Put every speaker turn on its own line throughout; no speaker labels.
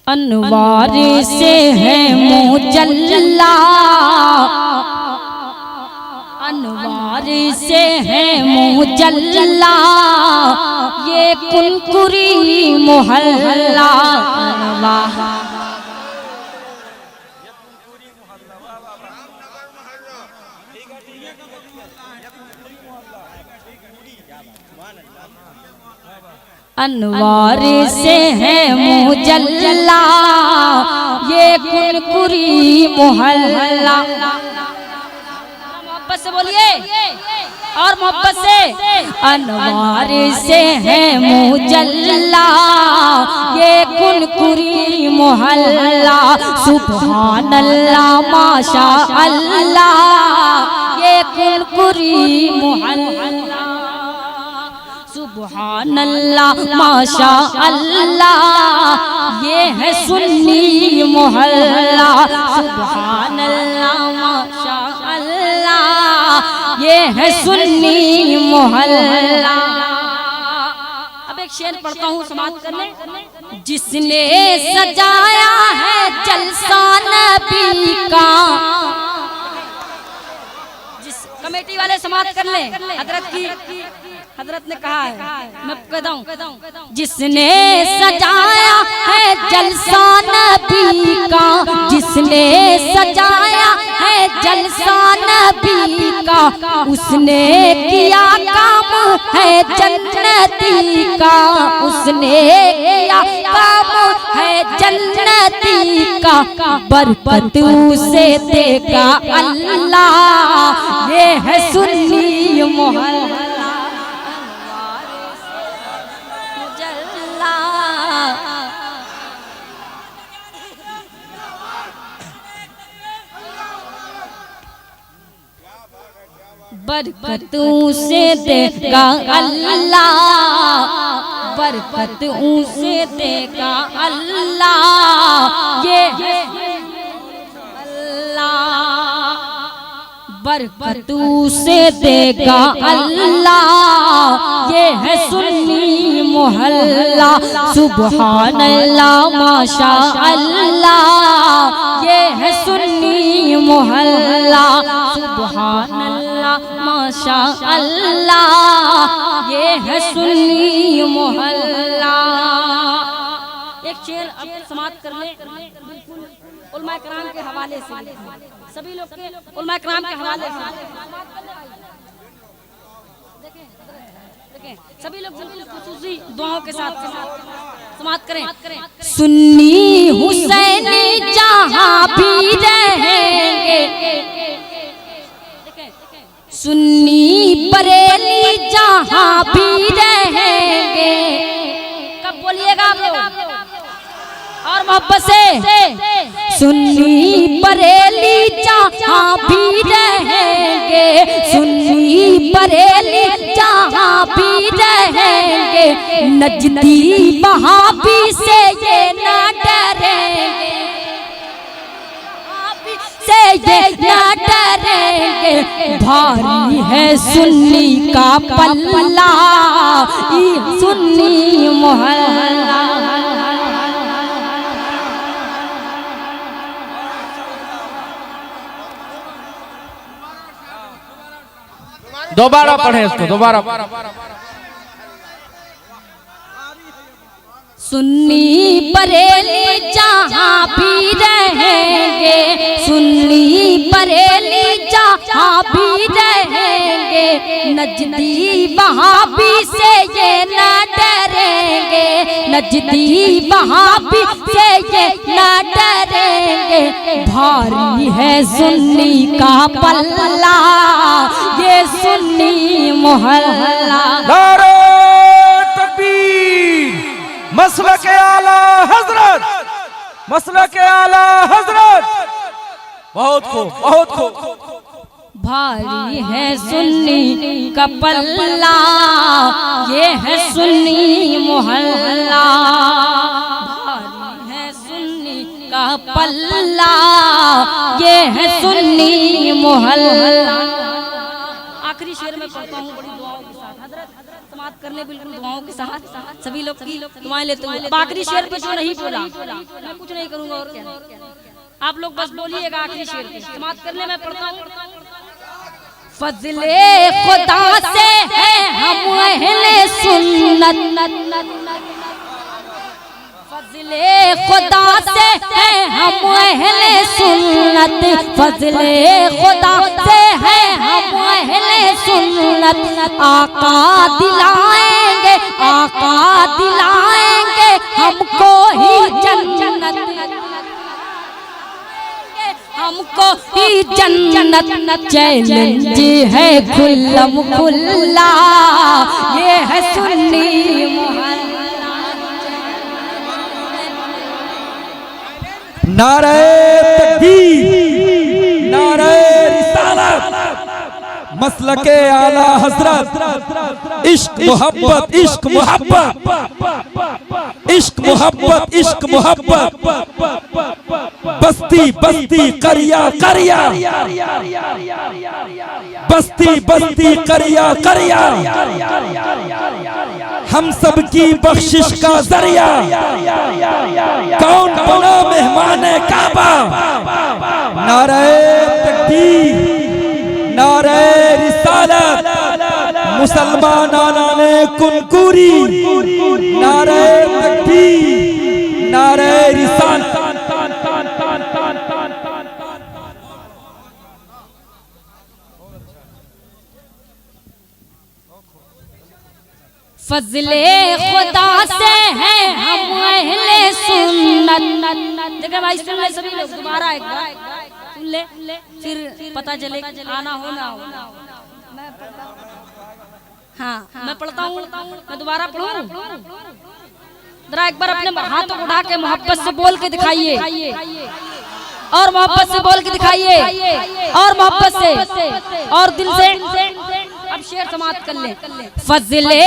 अनवार से है मुजल्ला, अनवार से है मुजल्ला, ये कुनकुरी मोहल्ला। अनवार से है मुजल्ला, ये कुनकुरी मोहल्ला। मोहब्बत से बोलिए और मोहब्बत से। अनवार से है मुजल्ला, ये कुनकुरी मोहल्ला। सुभान अल्लाह माशा अल्लाह, ये कुनकुरी मोहल्ला। सुभान अल्लाह माशा अल्लाह, ये है सुन्नी मोहल्ला। सुभान अल्लाह माशा अल्लाह, ये है सुन्नी मोहल्ला। अब एक शेर पढ़ता हूँ समाप्त करने। जिसने सजाया है जलसा नबी का, जिस कमेटी वाले समाप्त कर ले। हजरत ने कहा है, मैं कहता हूँ। जिसने सजाया है जलसा नबी का, जिसने सजाया है जलसा नबी का, उसने किया काम है जन्नती का, उसने किया काम है जन्नती का। बरकत उसे देगा अल्लाह, ये है सुन्नी मोहल्ला। बरकत उसे देगा अल्लाह, बरकत उसे देगा अल्लाह, ये अल्लाह। बरकत उसे देगा अल्लाह, ये है सुन्नी मोहल्ला। सुभान अल्लाह माशा अल्लाह, ये है सुन्नी मोहल्ला। सुभान अल्लाह माशा अल्लाह, ये है सुन्नी मोहल्ला। एक शेर अब समाप्त कर ले, बिल्कुल उलमा कराम के हवाले से, सभी लोग के उलमा कराम के हवाले से। देखें सभी लोग बिल्कुल खुसूसी दुआओं के साथ समाप्त करें। सुन्नी हुसैनी जहाँ भी रहेंगे, सुन्नी बरेली जहाँ भी रहेंगे। कब बोलिएगा आप लोग और मोहब्बत से। सुन्नी बरेली जहाँ भी रहेंगे, सुन्नी बरेली जहाँ भी रहेंगे, नजदी वहाबी से ये न डरेंगे, से ये न डरेंगे। भारी है सुन्नी का पल्ला, सुन्नी मोहल्ला।
दोबारा पढ़े इसको, दोबारा।
सुन्नी बरेली जहाँ भी रहेंगे, सुन्नी बरेली जहाँ भी रहेंगे, नजदी वहाबी से ये न डरेंगे, नजदी वहाबी से ये न डरेंगे। भारी है सुन्नी का पल्ला, ये सुन्नी मोहल्ला।
नारे तकबीर। मसलक आला हजरत, मसलक आला हजरत। बहुत खूब, बहुत खूब।
भारी है सुन्नी का पल्ला, ये है सुन्नी मोहल्ला। भारी है सुन्नी का पल्ला, ये है सुन्नी मोहल्ला। आखिरी शेर में पढ़ता हूँ बड़ी दुआओं के साथ। हजरत समाप्त करने बिल्कुल दुआओं के साथ सभी लोग की दुआएं लेते हुए। अब आखिरी शेर पे जो नहीं बोला मैं कुछ नहीं करूंगा और क्या, आप लोग बस बोलिएगा आखिरी शेर पे। समाप्त करने में पढ़ता हूँ। फजले खुदा से है हम अहले सुन्नत, फजले खुदा से है हम अहले सुन्नत, फजले खुदा से है हम अहले सुन्नत। आका दिलाएंगे हमको ही जन्नत, हमको ही जन्नत। चैलेंज है खुल्लम खुल्ला, ये है सुन्नी मोहल्ला।
नारे तकबीर, नारे रिसालत, मसलके आला हजरत। इश्क मोहब्बत, इश्क मोहब्बत, इश्क मोहब्बत, इश्क मोहब्बत। बस्ती बस्ती करिया करिया, बस्ती बस्ती करिया करिया, हम सब की बख्शिश का जरिया। कौन बना मेहमान काबा? नारे तकबीर, नारे रिसालत, मुसलमानाना ने कुनकुरी। नारे तकबीर, नारे रिसालत।
फजले खुदा से है हम अहले सुन्नत। देखिए भाई सुन ले सभी लोग, दोबारा एक बार सुन ले, फिर पता चले आना हो ना हो। हाँ मैं पढ़ता हूँ, मैं दोबारा पढ़ूँ। जरा एक बार अपने हाथों को उठा के मोहब्बत से बोल के दिखाइए, और मोहब्बत से बोल के दिखाइए, और मोहब्बत से और दिल से। अब शेर समाप्त कर ले। फजले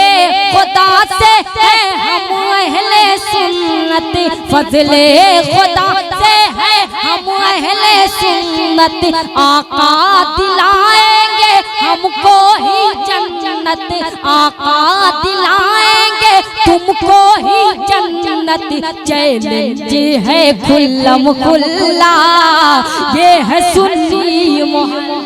खुदा से है हम अहले सुन्नत, फजले खुदा से है हम अहले सुन्नत। आका दिलाएंगे हमको ही जन्नत, आका दिलाएंगे तुमको ही जन्नत। चैलेंज है खुल्लम खुल्ला, ये है सुन्नी मोहल्ला।